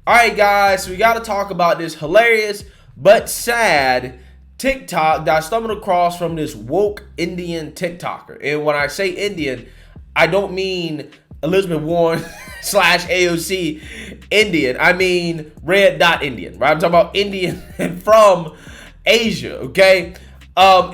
All right, guys, so we got to talk about this hilarious but sad TikTok that I stumbled across from this woke Indian TikToker. And when I say Indian, I don't mean Elizabeth Warren slash AOC Indian. I mean red dot Indian, right? I'm talking about Indian from Asia, okay?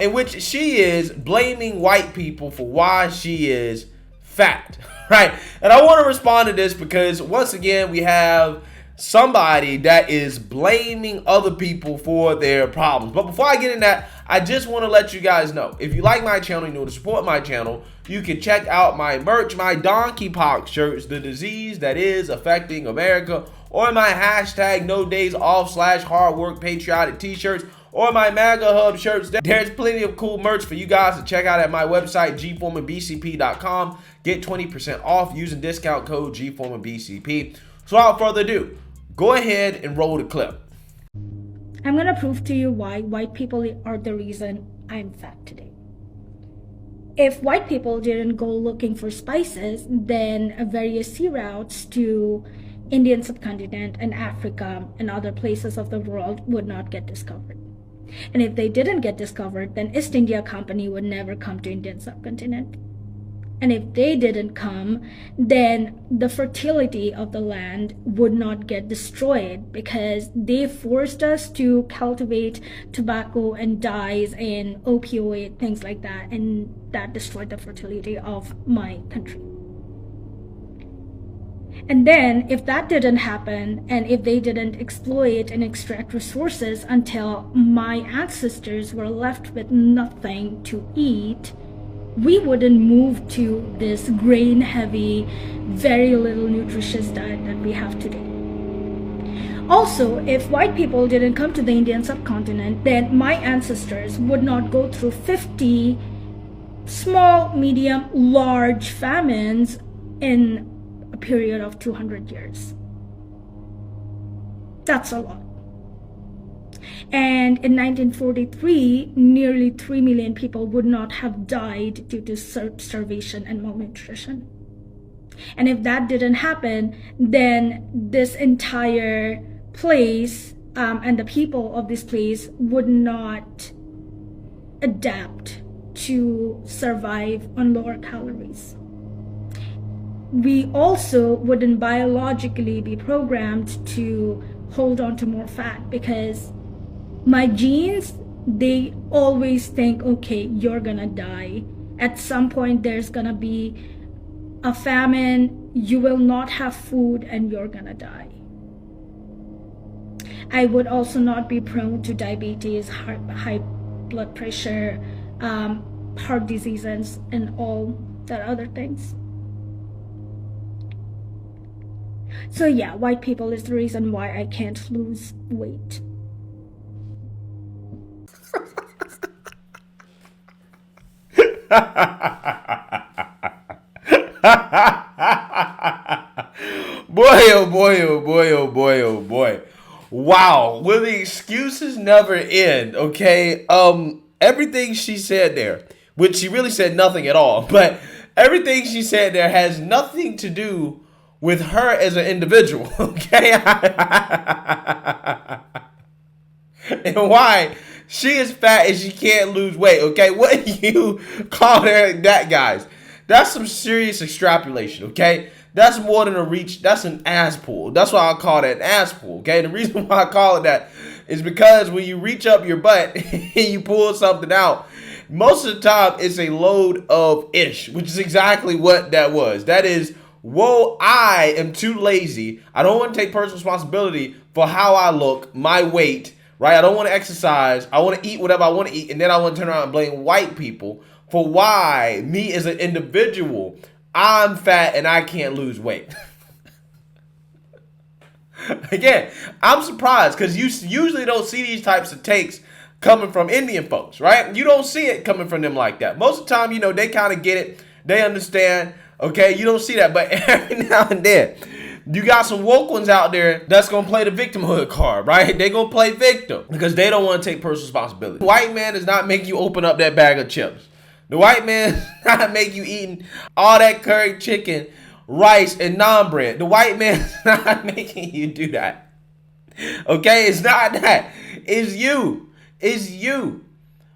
In which she is blaming white people for why she is fat, right? And I want to respond to this because once again, we have somebody that is blaming other people for their problems. But before I get in that, I just want to let you guys know, if you like my channel, you know to support my channel, you can check out my merch, my donkeypox shirts, the disease that is affecting America, or my hashtag no days off / hard work patriotic t-shirts, or my MAGA Hub shirts. There's plenty of cool merch for you guys to check out at my website, gforemanbcp.com. Get 20% off using discount code gforemanbcp. So without further ado, go ahead and roll the clip. I'm gonna prove to you why white people are the reason I'm fat today. If white people didn't go looking for spices, then various sea routes to Indian subcontinent and Africa and other places of the world would not get discovered. And if they didn't get discovered, then East India Company would never come to Indian subcontinent. And if they didn't come, then the fertility of the land would not get destroyed because they forced us to cultivate tobacco and dyes and opioid, things like that. And that destroyed the fertility of my country. And then if that didn't happen, and if they didn't exploit and extract resources until my ancestors were left with nothing to eat, we wouldn't move to this grain heavy, very little nutritious diet that we have today. Also, if white people didn't come to the Indian subcontinent, then my ancestors would not go through 50 small, medium, large famines in a period of 200 years. That's a lot. And in 1943, nearly 3 million people would not have died due to starvation and malnutrition. And if that didn't happen, then this entire place and the people of this place would not adapt to survive on lower calories. We also wouldn't biologically be programmed to hold on to more fat because my genes, they always think, okay, you're gonna die. At some point, there's gonna be a famine, you will not have food, and you're gonna die. I would also not be prone to diabetes, high blood pressure, heart diseases, and all that other things. So yeah, white people is the reason why I can't lose weight. Boy, oh boy, oh boy, oh boy, oh boy. Wow, will the excuses never end, okay? Everything she said there, which she really said nothing at all, but everything she said there has nothing to do with her as an individual, okay? And why she is fat and she can't lose weight, okay? What you call her that, guys? That's some serious extrapolation, okay? That's more than a reach. That's an ass pull. That's why I call that an ass pull, okay? The reason why I call it that is because when you reach up your butt and you pull something out, most of the time it's a load of ish, which is exactly what that was. That is, whoa, I am too lazy. I don't want to take personal responsibility for how I look, my weight, right? I don't want to exercise. I want to eat whatever I want to eat. And then I want to turn around and blame white people for why me as an individual, I'm fat and I can't lose weight. Again, I'm surprised because you usually don't see these types of takes coming from Indian folks, right? You don't see it coming from them like that. Most of the time, you know, they kind of get it. They understand, okay? You don't see that. But every now and then, you got some woke ones out there that's going to play the victimhood card, right? They're going to play victim because they don't want to take personal responsibility. The white man does not make you open up that bag of chips. The white man does not make you eating all that curry chicken rice, and naan bread. The white man's not making you do that. Okay? It's not that. It's you. It's you.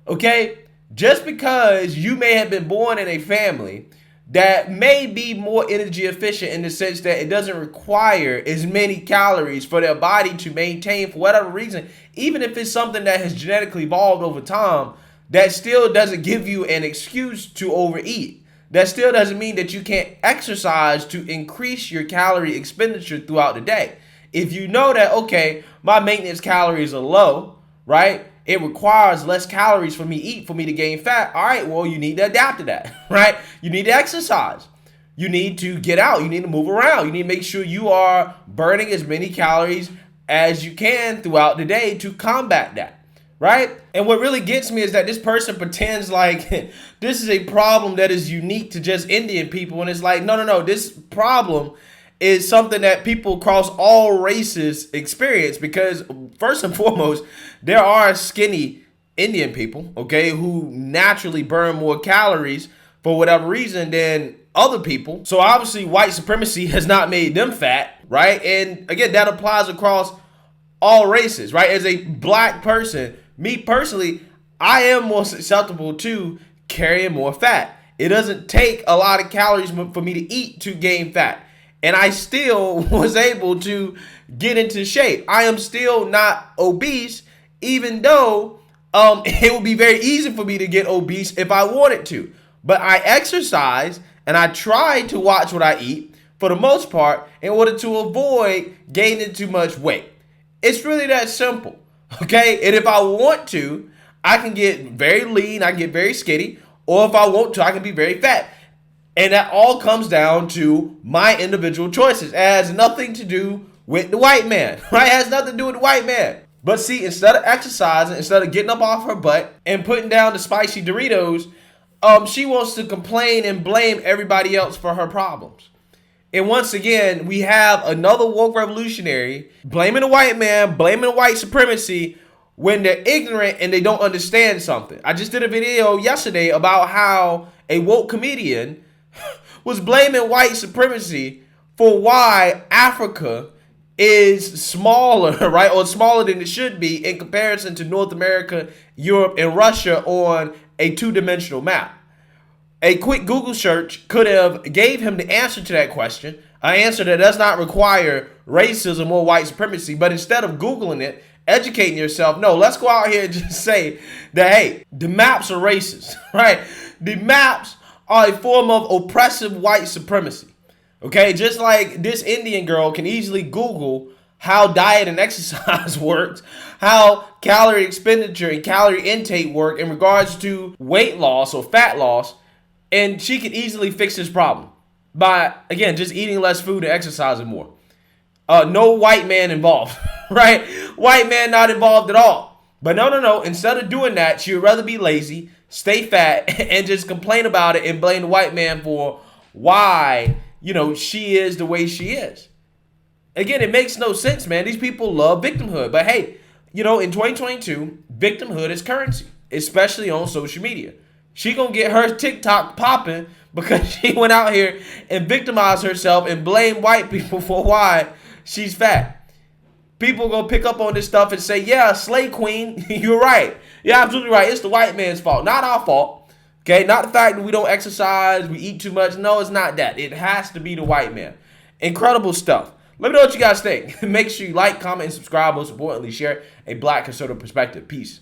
Okay? Just because you may have been born in a family that may be more energy efficient in the sense that it doesn't require as many calories for their body to maintain for whatever reason, even if it's something that has genetically evolved over time, that still doesn't give you an excuse to overeat. That still doesn't mean that you can't exercise to increase your calorie expenditure throughout the day. If you know that, okay, my maintenance calories are low, right? It requires less calories for me to eat for me to gain fat. All right, well, you need to adapt to that, right? You need to exercise. You need to get out. You need to move around. You need to make sure you are burning as many calories as you can throughout the day to combat that, right? And what really gets me is that this person pretends like this is a problem that is unique to just Indian people. And it's like, no. This problem is something that people across all races experience, because first and foremost, there are skinny Indian people, okay, who naturally burn more calories for whatever reason than other people. So obviously white supremacy has not made them fat, right? And again, that applies across all races, right? As a black person, me personally, I am more susceptible to carrying more fat. It doesn't take a lot of calories for me to eat to gain fat. And I still was able to get into shape. I am still not obese, even though it would be very easy for me to get obese if I wanted to. But I exercise and I try to watch what I eat for the most part in order to avoid gaining too much weight. It's really that simple, okay? And if I want to, I can get very lean, I can get very skinny, or if I want to, I can be very fat. And that all comes down to my individual choices. It has nothing to do with the white man, right? It has nothing to do with the white man. But see, instead of exercising, instead of getting up off her butt and putting down the spicy Doritos, she wants to complain and blame everybody else for her problems. And once again, we have another woke revolutionary blaming the white man, blaming white supremacy when they're ignorant and they don't understand something. I just did a video yesterday about how a woke comedian was blaming white supremacy for why Africa is smaller, right? Or smaller than it should be in comparison to North America, Europe, and Russia on a two-dimensional map. A quick Google search could have gave him the answer to that question, an answer that does not require racism or white supremacy. But instead of Googling it, educating yourself, no, let's go out here and just say that, hey, the maps are racist, right? The maps are a form of oppressive white supremacy. Okay, just like this Indian girl can easily Google how diet and exercise works, how calorie expenditure and calorie intake work in regards to weight loss or fat loss, and she could easily fix this problem by, again, just eating less food and exercising more. No white man involved, right? White man not involved at all. But no. Instead of doing that, she would rather be lazy, stay fat, and just complain about it and blame the white man for why, she is the way she is. Again, it makes no sense, man. These people love victimhood. But hey, in 2022, victimhood is currency, especially on social media. She gonna get her TikTok popping because she went out here and victimized herself and blamed white people for why she's fat. People gonna pick up on this stuff and say, yeah, slay queen, you're right. You're absolutely right. It's the white man's fault, not our fault. Okay, not the fact that we don't exercise, we eat too much. No, it's not that. It has to be the white man. Incredible stuff. Let me know what you guys think. Make sure you like, comment, and subscribe. Most importantly, share a black conservative perspective. Peace.